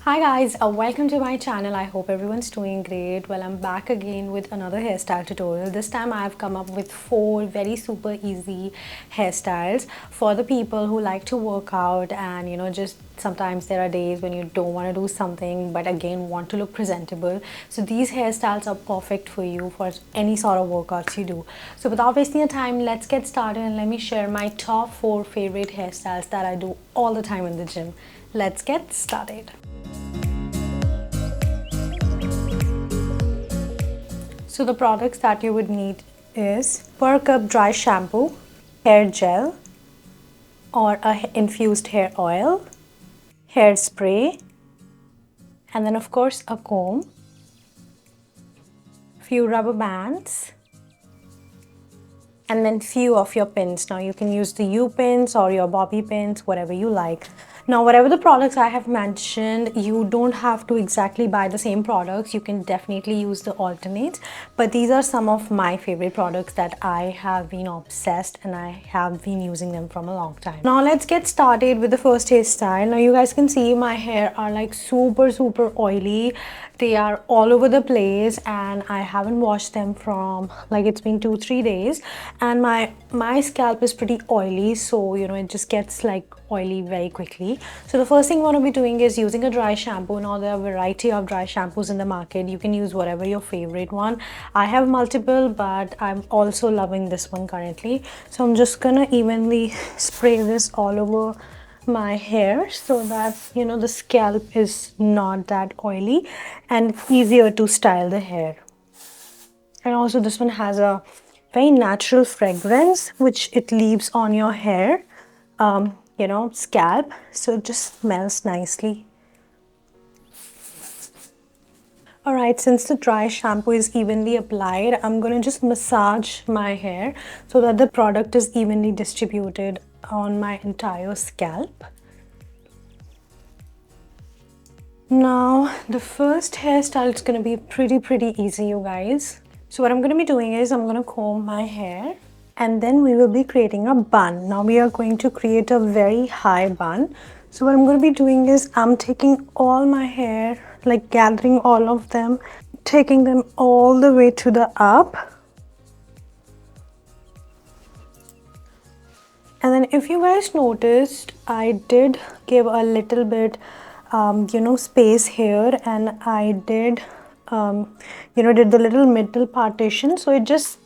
Hi guys, welcome to my channel. I hope everyone's doing great. Well, I'm back again with another hairstyle tutorial. This time I've come up with 4 very super easy hairstyles for the people who like to work out and just sometimes there are days when you don't want to do something but again want to look presentable. So these hairstyles are perfect for you for any sort of workouts you do. So without wasting your time, let's get started and let me share my top 4 favorite hairstyles that I do all the time in the gym. Let's get started. So the products that you would need is per cup dry shampoo, hair gel or a infused hair oil, hairspray, and then of course a comb, few rubber bands, and then few of your pins. Now you can use the U pins or your bobby pins, whatever you like. Now whatever the products I have mentioned, you don't have to exactly buy the same products. You can definitely use the alternates, but these are some of my favorite products that I have been obsessed and I have been using them from a long time. Now let's get started with the first hairstyle. Now you guys can see my hair are like super oily. They are all over the place and I haven't washed them from like it's been 2-3 days, and my scalp is pretty oily, so it just gets like oily very quickly. So the first thing you want to be doing is using a dry shampoo. Now there are a variety of dry shampoos in the market. You can use whatever your favorite one. I have multiple, but I'm also loving this one currently. So I'm just gonna evenly spray this all over my hair so that the scalp is not that oily and easier to style the hair. And also this one has a very natural fragrance which it leaves on your hair, scalp, so it just smells nicely. Alright, since the dry shampoo is evenly applied, I'm gonna just massage my hair so that the product is evenly distributed on my entire scalp. Now the first hairstyle is gonna be pretty easy, you guys. So what I'm gonna be doing is I'm gonna comb my hair and then we will be creating a bun. Now we are going to create a very high bun. So what I'm going to be doing is I'm taking all my hair, like gathering all of them, taking them all the way to the up. And then if you guys noticed, I did give a little bit space here, and I did did the little middle partition, so it just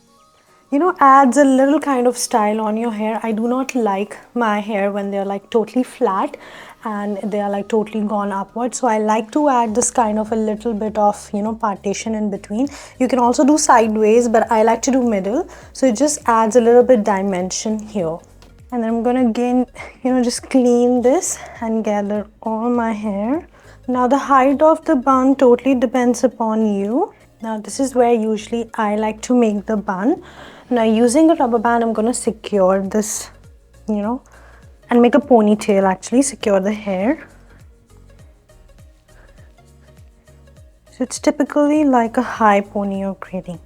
adds a little kind of style on your hair. I do not like my hair when they're like totally flat and they are like totally gone upwards, so I like to add this kind of a little bit of partition in between. You can also do sideways, but I like to do middle, so it just adds a little bit dimension here. And then I'm gonna again just clean this and gather all my hair. Now the height of the bun totally depends upon you. Now this is where usually I like to make the bun. Now using a rubber band, I'm gonna secure this, and make a ponytail, actually secure the hair. So it's typically like a high pony you're creating.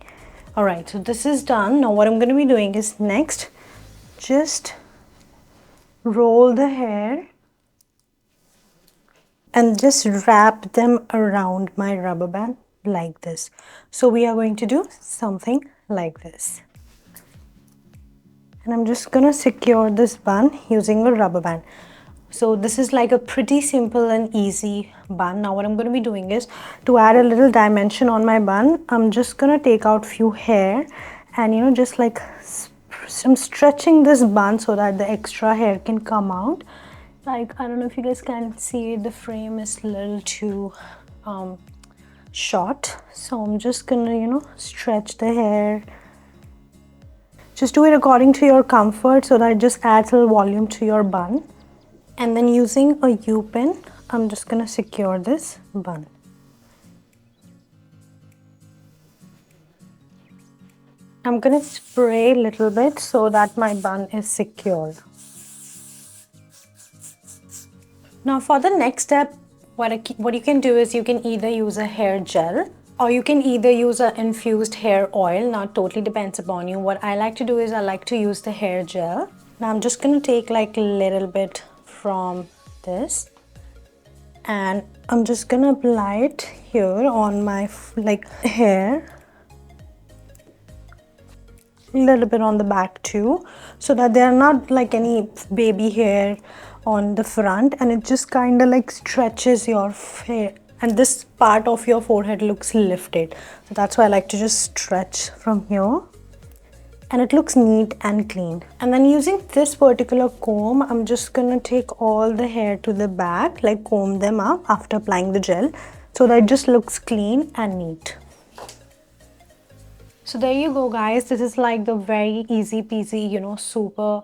Alright, so this is done. Now what I'm gonna be doing is next, just roll the hair and just wrap them around my rubber band like this. So we are going to do something like this. And I'm just gonna secure this bun using a rubber band. So this is like a pretty simple and easy bun. Now what I'm going to be doing is, to add a little dimension on my bun, I'm just gonna take out few hair and just like I'm stretching this bun so that the extra hair can come out. Like, I don't know if you guys can see it, the frame is a little too short, so I'm just gonna stretch the hair. Just do it according to your comfort so that it just adds a little volume to your bun. And then using a U-pin, I'm just gonna secure this bun. I'm gonna spray a little bit so that my bun is secure. Now for the next step, what you can do is you can either use a hair gel or you can either use an infused hair oil. Now it totally depends upon you. What I like to do is I like to use the hair gel. Now I'm just gonna take like a little bit from this and I'm just gonna apply it here on my hair, a little bit on the back too, so that there are not like any baby hair on the front, and it just kind of like stretches your hair, and this part of your forehead looks lifted. So that's why I like to just stretch from here, and it looks neat and clean. And then using this particular comb, I'm just gonna take all the hair to the back, like comb them up after applying the gel, so that it just looks clean and neat. So there you go, guys. This is like the very easy peasy, super,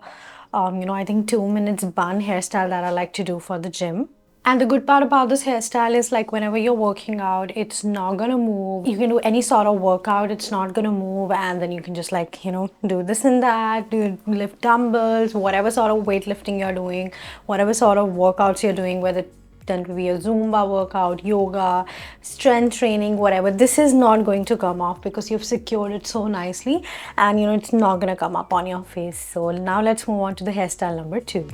I think 2 minutes bun hairstyle that I like to do for the gym. And the good part about this hairstyle is like whenever you're working out, it's not gonna move. You can do any sort of workout, it's not gonna move, and then you can just like, do this and that, lift dumbbells, whatever sort of weightlifting you're doing, whatever sort of workouts you're doing, whether then to be a Zumba workout, yoga, strength training, whatever. This is not going to come off because you've secured it so nicely, and it's not gonna come up on your face. So now let's move on to the hairstyle number 2.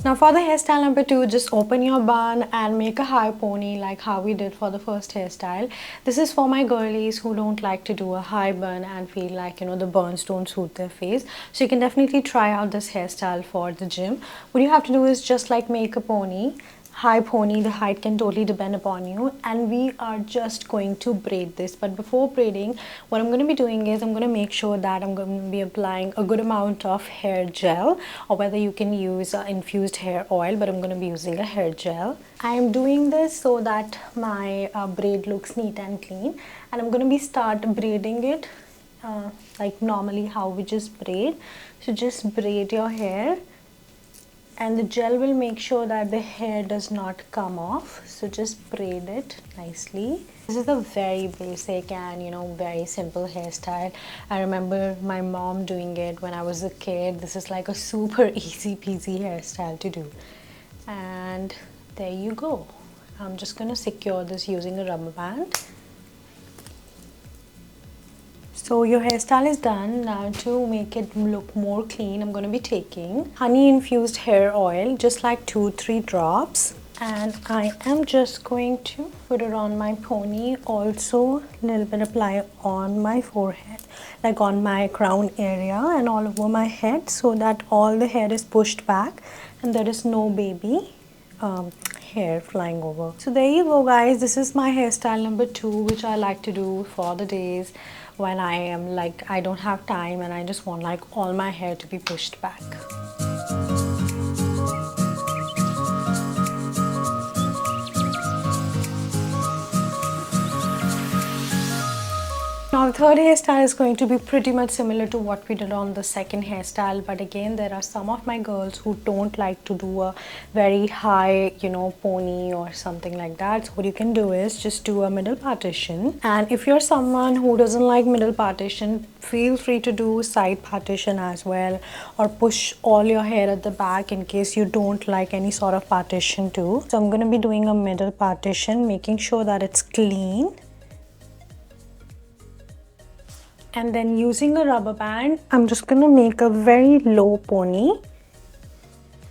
Now for the hairstyle number 2, just open your bun and make a high pony like how we did for the first hairstyle. This is for my girlies who don't like to do a high bun and feel like, the buns don't suit their face. So you can definitely try out this hairstyle for the gym. What you have to do is just like make a pony. High pony, the height can totally depend upon you, and we are just going to braid this. But before braiding, what I'm going to be doing is I'm going to make sure that I'm going to be applying a good amount of hair gel, or whether you can use infused hair oil, but I'm going to be using a hair gel. I am doing this so that my braid looks neat and clean, and I'm going to be start braiding it like normally how we just braid. So just braid your hair, and the gel will make sure that the hair does not come off. So just braid it nicely. This is a very basic and very simple hairstyle. I remember my mom doing it when I was a kid. This is like a super easy peasy hairstyle to do. And there you go. I'm just gonna secure this using a rubber band. So your hairstyle is done. Now to make it look more clean, I'm going to be taking honey infused hair oil, just like 2-3 drops, and I am just going to put it on my pony. Also a little bit apply on my forehead, like on my crown area and all over my head, so that all the hair is pushed back and there is no baby hair flying over. So there you go, guys. This is my hairstyle number 2, which I like to do for the days when I am like I don't have time and I just want like all my hair to be pushed back. Now the third hairstyle is going to be pretty much similar to what we did on the second hairstyle, but again there are some of my girls who don't like to do a very high pony or something like that. So what you can do is just do a middle partition, and if you're someone who doesn't like middle partition, feel free to do side partition as well, or push all your hair at the back in case you don't like any sort of partition too. So I'm going to be doing a middle partition, making sure that it's clean. And then using a rubber band, I'm just going to make a very low pony,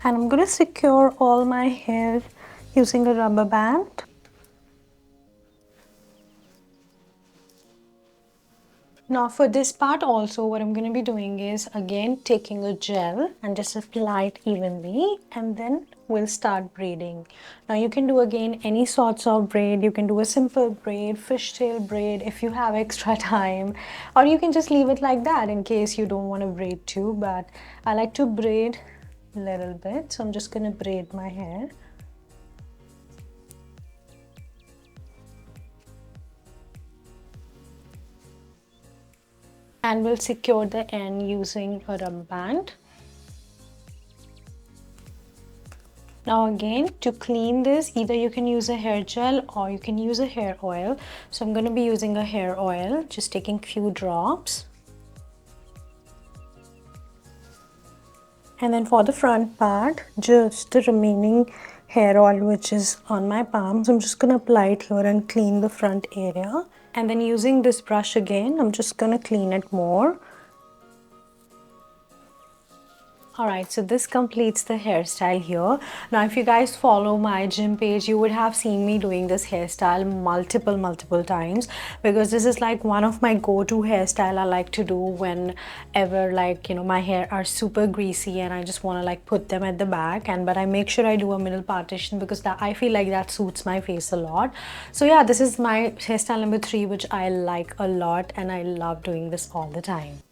and I'm going to secure all my hair using a rubber band. Now for this part also, what I'm going to be doing is again taking a gel and just apply it evenly, and then we'll start braiding. Now you can do again any sorts of braid. You can do a simple braid, fishtail braid if you have extra time, or you can just leave it like that in case you don't want to braid too. But I like to braid a little bit, so I'm just going to braid my hair. And we'll secure the end using a rubber band. Now again, to clean this, either you can use a hair gel or you can use a hair oil. So I'm going to be using a hair oil, just taking few drops. And then for the front part, just the remaining hair oil which is on my palm. So I'm just gonna apply it here and clean the front area. And then using this brush again, I'm just gonna clean it more. Alright, so this completes the hairstyle here. Now if you guys follow my gym page, you would have seen me doing this hairstyle multiple times, because this is like one of my go-to hairstyle I like to do whenever, like, you know, my hair are super greasy and I just want to like put them at the back, and but I make sure I do a middle partition because that I feel like that suits my face a lot. So yeah, this is my hairstyle number 3, which I like a lot and I love doing this all the time.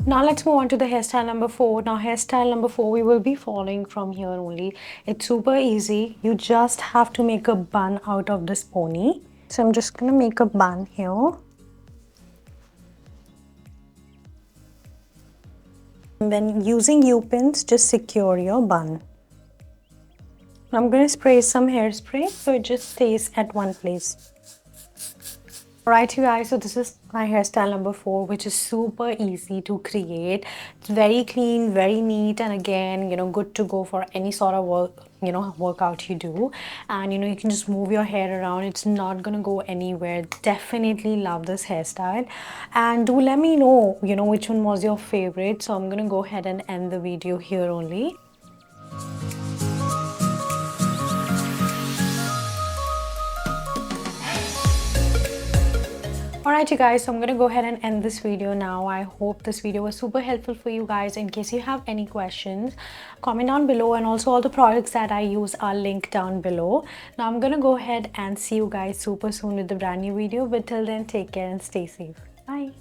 Now let's move on to the hairstyle number 4. Now hairstyle number 4 we will be following from here only. It's super easy. You just have to make a bun out of this pony. So I'm just gonna make a bun here. And then using U-pins, just secure your bun. I'm gonna spray some hairspray so it just stays at one place. Alright you guys, so this is my hairstyle number 4, which is super easy to create. It's very clean, very neat, and again, you know, good to go for any sort of work, you know, workout you do. And you know, you can just move your hair around. It's not gonna go anywhere. Definitely love this hairstyle. And do let me know, you know, which one was your favorite. So I'm gonna go ahead and end the video here only. Alright you guys, so I'm gonna go ahead and end this video now. I hope this video was super helpful for you guys. In case you have any questions, comment down below, and also all the products that I use are linked down below. Now I'm gonna go ahead and see you guys super soon with the brand new video, but till then, take care and stay safe. Bye.